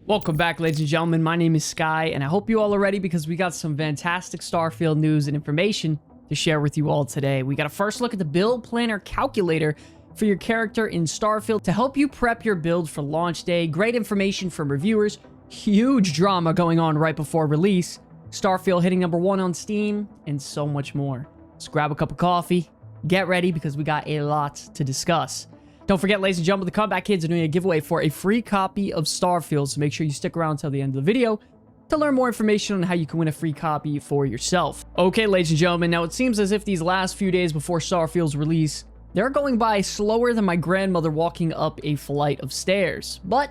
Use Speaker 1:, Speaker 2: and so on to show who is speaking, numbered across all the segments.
Speaker 1: Welcome back, ladies and gentlemen. My name is Sky, and I hope you all are ready because we got some fantastic Starfield news and information to share with you all today. We got a first look at the build planner calculator for your character in Starfield to help you prep your build for launch day. Great information from reviewers. Huge drama going on right before release. Starfield hitting #1 on Steam, and so much more. So grab a cup of coffee, get ready because we got a lot to discuss. Don't forget, ladies and gentlemen, the Comeback Kids are doing a giveaway for a free copy of Starfield, so make sure you stick around until the end of the video to learn more information on how you can win a free copy for yourself. Okay, ladies and gentlemen, now it seems as if these last few days before Starfield's release, they're going by slower than my grandmother walking up a flight of stairs. But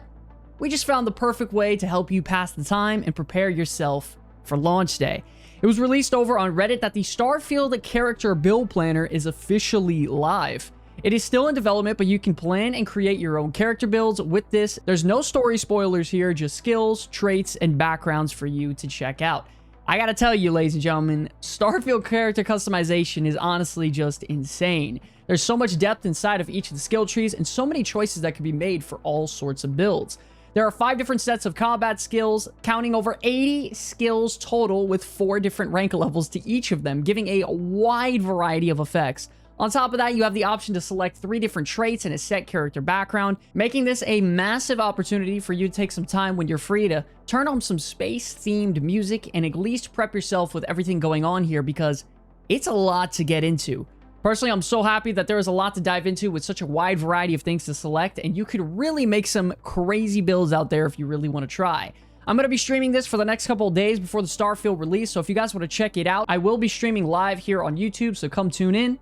Speaker 1: we just found the perfect way to help you pass the time and prepare yourself for launch day. It was released over on Reddit that the Starfield character build planner is officially live. It is still in development, but you can plan and create your own character builds with this. There's no story spoilers here, just skills, traits, and backgrounds for you to check out. I gotta tell you, ladies and gentlemen, Starfield character customization is honestly just insane. There's so much depth inside of each of the skill trees and so many choices that can be made for all sorts of builds. There are 5 different sets of combat skills, counting over 80 skills total with 4 different rank levels to each of them, giving a wide variety of effects. On top of that, you have the option to select 3 different traits and a set character background, making this a massive opportunity for you to take some time when you're free to turn on some space-themed music and at least prep yourself with everything going on here because it's a lot to get into. Personally, I'm so happy that there is a lot to dive into with such a wide variety of things to select, and you could really make some crazy builds out there if you really want to try. I'm going to be streaming this for the next couple of days before the Starfield release, so if you guys want to check it out, I will be streaming live here on YouTube, so come tune in.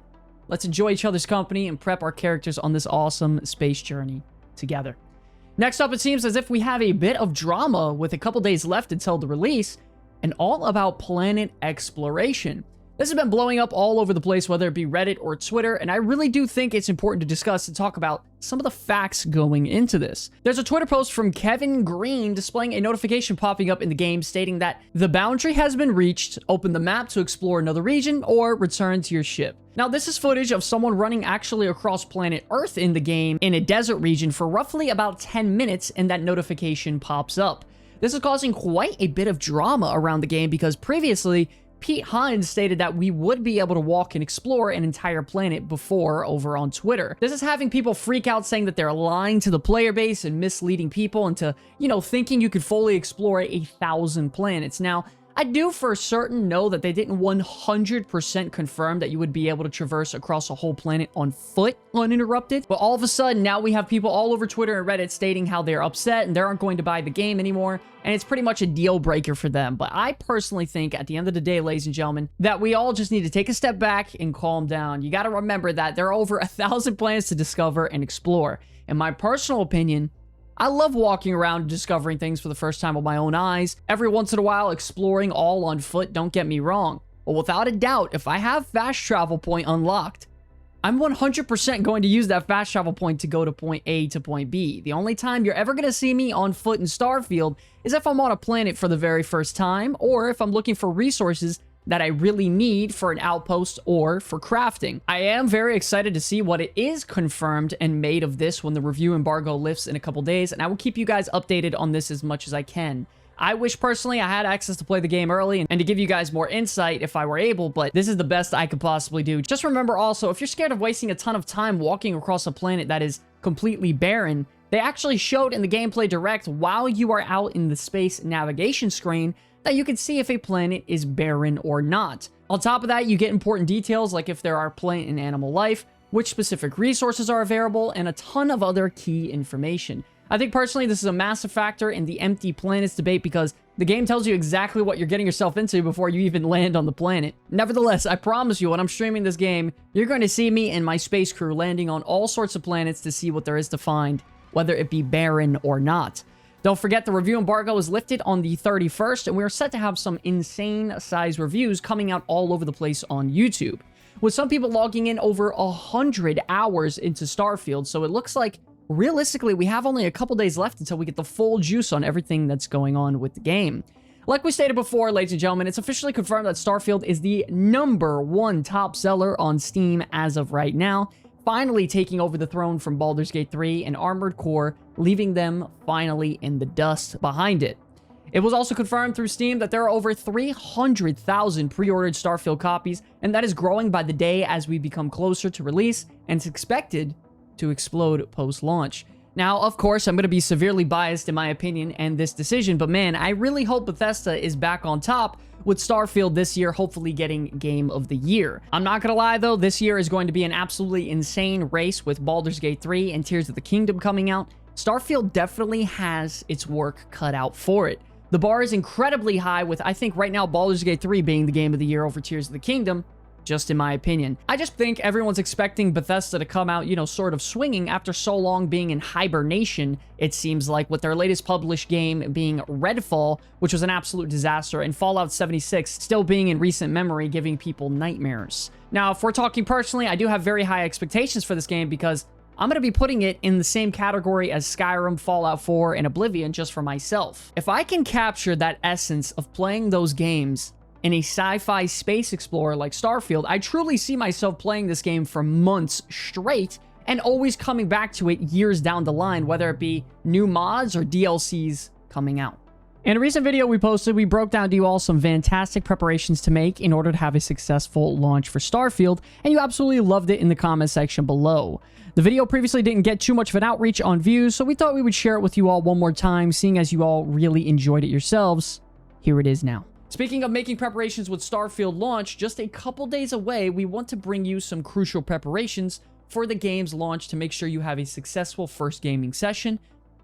Speaker 1: Let's enjoy each other's company and prep our characters on this awesome space journey together. Next up, it seems as if we have a bit of drama with a couple days left until the release, and all about planet exploration. This has been blowing up all over the place, whether it be Reddit or Twitter, and I really do think it's important to discuss and talk about some of the facts going into this. There's a Twitter post from Kevin Green displaying a notification popping up in the game stating that the boundary has been reached, open the map to explore another region, or return to your ship. Now, this is footage of someone running actually across planet Earth in the game in a desert region for roughly about 10 minutes, and that notification pops up. This is causing quite a bit of drama around the game because previously, Pete Hines stated that we would be able to walk and explore an entire planet before over on Twitter. This is having people freak out saying that they're lying to the player base and misleading people into, thinking you could fully explore 1,000 planets. Now, I do for certain know that they didn't 100% confirm that you would be able to traverse across a whole planet on foot uninterrupted. But all of a sudden, now we have people all over Twitter and Reddit stating how they're upset and they aren't going to buy the game anymore. And it's pretty much a deal breaker for them. But I personally think at the end of the day, ladies and gentlemen, that we all just need to take a step back and calm down. You got to remember that there are over 1,000 planets to discover and explore. In my personal opinion, I love walking around and discovering things for the first time with my own eyes. Every once in a while, exploring all on foot, don't get me wrong. But without a doubt, if I have fast travel point unlocked, I'm 100% going to use that fast travel point to go to point A to point B. The only time you're ever going to see me on foot in Starfield is if I'm on a planet for the very first time, or if I'm looking for resources that I really need for an outpost or for crafting. I am very excited to see what it is confirmed and made of this when the review embargo lifts in a couple days, and I will keep you guys updated on this as much as I can. I wish personally I had access to play the game early and to give you guys more insight if I were able, but this is the best I could possibly do. Just remember also, if you're scared of wasting a ton of time walking across a planet that is completely barren, they actually showed in the gameplay direct while you are out in the space navigation screen that you can see if a planet is barren or not. On top of that, you get important details like if there are plant and animal life, which specific resources are available, and a ton of other key information. I think personally this is a massive factor in the empty planets debate because the game tells you exactly what you're getting yourself into before you even land on the planet. Nevertheless, I promise you when I'm streaming this game, you're going to see me and my space crew landing on all sorts of planets to see what there is to find, whether it be barren or not. Don't forget the review embargo is lifted on the 31st, and we are set to have some insane size reviews coming out all over the place on YouTube, with some people logging in over 100 hours into Starfield, so it looks like realistically we have only a couple days left until we get the full juice on everything that's going on with the game. Like we stated before, ladies and gentlemen, it's officially confirmed that Starfield is the #1 top seller on Steam as of right now, finally taking over the throne from Baldur's Gate 3 and Armored Core leaving them finally in the dust behind it. It was also confirmed through Steam that there are over 300,000 pre-ordered Starfield copies, and that is growing by the day as we become closer to release, and it's expected to explode post-launch. Now, of course, I'm going to be severely biased in my opinion and this decision, but man, I really hope Bethesda is back on top with Starfield this year, hopefully getting Game of the Year. I'm not going to lie though, this year is going to be an absolutely insane race with Baldur's Gate 3 and Tears of the Kingdom coming out. Starfield definitely has its work cut out for it. The bar is incredibly high with, I think right now, Baldur's Gate 3 being the Game of the Year over Tears of the Kingdom, just in my opinion. I just think everyone's expecting Bethesda to come out, you know, sort of swinging after so long being in hibernation, it seems like, with their latest published game being Redfall, which was an absolute disaster, and Fallout 76 still being in recent memory, giving people nightmares. Now, if we're talking personally, I do have very high expectations for this game because I'm going to be putting it in the same category as Skyrim, Fallout 4, and Oblivion just for myself. If I can capture that essence of playing those games in a sci-fi space explorer like Starfield, I truly see myself playing this game for months straight and always coming back to it years down the line, whether it be new mods or DLCs coming out. In a recent video we posted, we broke down to you all some fantastic preparations to make in order to have a successful launch for Starfield, and you absolutely loved it in the comment section below. The video previously didn't get too much of an outreach on views, so we thought we would share it with you all one more time, seeing as you all really enjoyed it yourselves. Here it is now. Speaking of making preparations with Starfield launch, just a couple days away, we want to bring you some crucial preparations for the game's launch to make sure you have a successful first gaming session,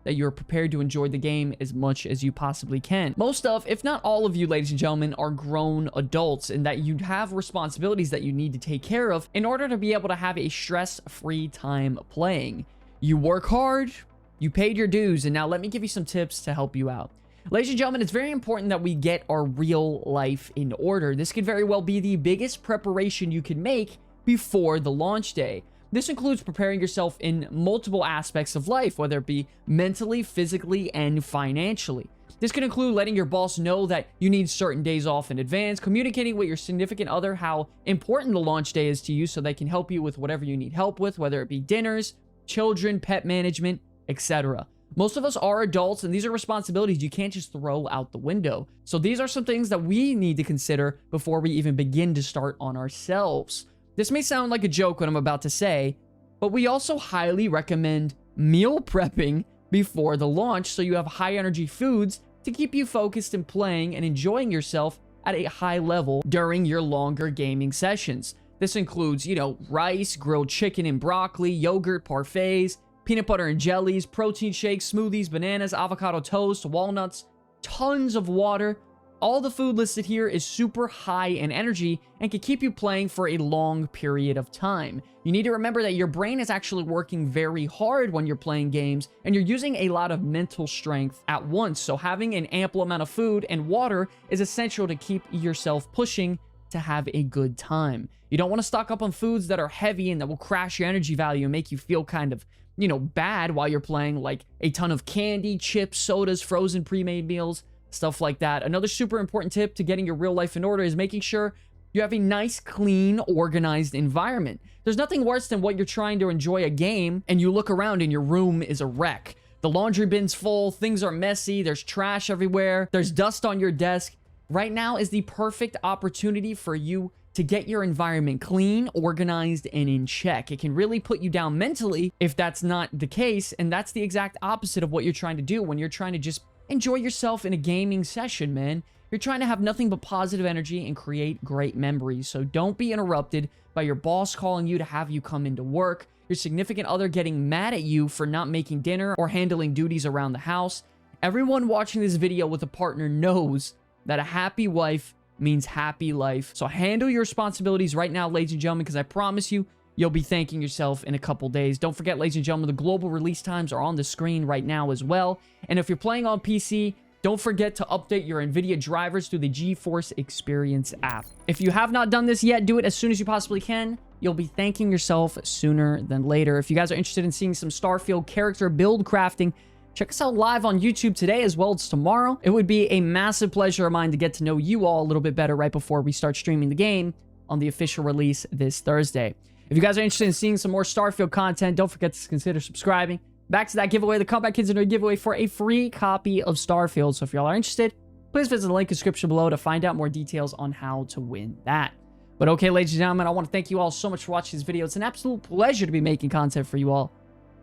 Speaker 1: that you're prepared to enjoy the game as much as you possibly can. Most of, if not all of you, ladies and gentlemen, are grown adults and that you have responsibilities that you need to take care of in order to be able to have a stress-free time playing. You work hard, you paid your dues, and now let me give you some tips to help you out. Ladies and gentlemen, it's very important that we get our real life in order. This could very well be the biggest preparation you can make before the launch day. This includes preparing yourself in multiple aspects of life, whether it be mentally, physically, and financially. This can include letting your boss know that you need certain days off in advance, communicating with your significant other how important the launch day is to you so they can help you with whatever you need help with, whether it be dinners, children, pet management, etc. Most of us are adults, and these are responsibilities you can't just throw out the window. So these are some things that we need to consider before we even begin to start on ourselves. This may sound like a joke what I'm about to say, but we also highly recommend meal prepping before the launch so you have high energy foods to keep you focused and playing and enjoying yourself at a high level during your longer gaming sessions. This includes, you know, rice, grilled chicken and broccoli, yogurt, parfaits, peanut butter and jellies, protein shakes, smoothies, bananas, avocado toast, walnuts, tons of water. All the food listed here is super high in energy and can keep you playing for a long period of time. You need to remember that your brain is actually working very hard when you're playing games, and you're using a lot of mental strength at once. So having an ample amount of food and water is essential to keep yourself pushing to have a good time. You don't want to stock up on foods that are heavy and that will crash your energy value and make you feel kind of, you know, bad while you're playing, like a ton of candy, chips, sodas, frozen pre-made meals, stuff like that. Another super important tip to getting your real life in order is making sure you have a nice, clean, organized environment. There's nothing worse than what you're trying to enjoy a game and you look around and your room is a wreck. The laundry bin's full, things are messy, there's trash everywhere, there's dust on your desk. Right now is the perfect opportunity for you to get your environment clean, organized, and in check. It can really put you down mentally if that's not the case, and that's the exact opposite of what you're trying to do when you're trying to just enjoy yourself in a gaming session, man. You're trying to have nothing but positive energy and create great memories. So don't be interrupted by your boss calling you to have you come into work, your significant other getting mad at you for not making dinner or handling duties around the house. Everyone watching this video with a partner knows that a happy wife means happy life. So handle your responsibilities right now, ladies and gentlemen, because I promise you, you'll be thanking yourself in a couple days. Don't forget, ladies and gentlemen, the global release times are on the screen right now as well. And if you're playing on PC, don't forget to update your NVIDIA drivers through the GeForce Experience app. If you have not done this yet, do it as soon as you possibly can. You'll be thanking yourself sooner than later. If you guys are interested in seeing some Starfield character build crafting, check us out live on YouTube today as well as tomorrow. It would be a massive pleasure of mine to get to know you all a little bit better right before we start streaming the game on the official release this Thursday. If you guys are interested in seeing some more Starfield content, don't forget to consider subscribing. back to that giveaway. The Comeback Kids are doing a giveaway for a free copy of Starfield. So if y'all are interested, please visit the link in the description below to find out more details on how to win that. But okay, ladies and gentlemen, I want to thank you all so much for watching this video. It's an absolute pleasure to be making content for you all.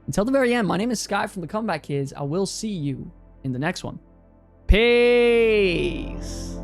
Speaker 1: Until the very end, my name is Sky from the Comeback Kids. I will see you in the next one. Peace.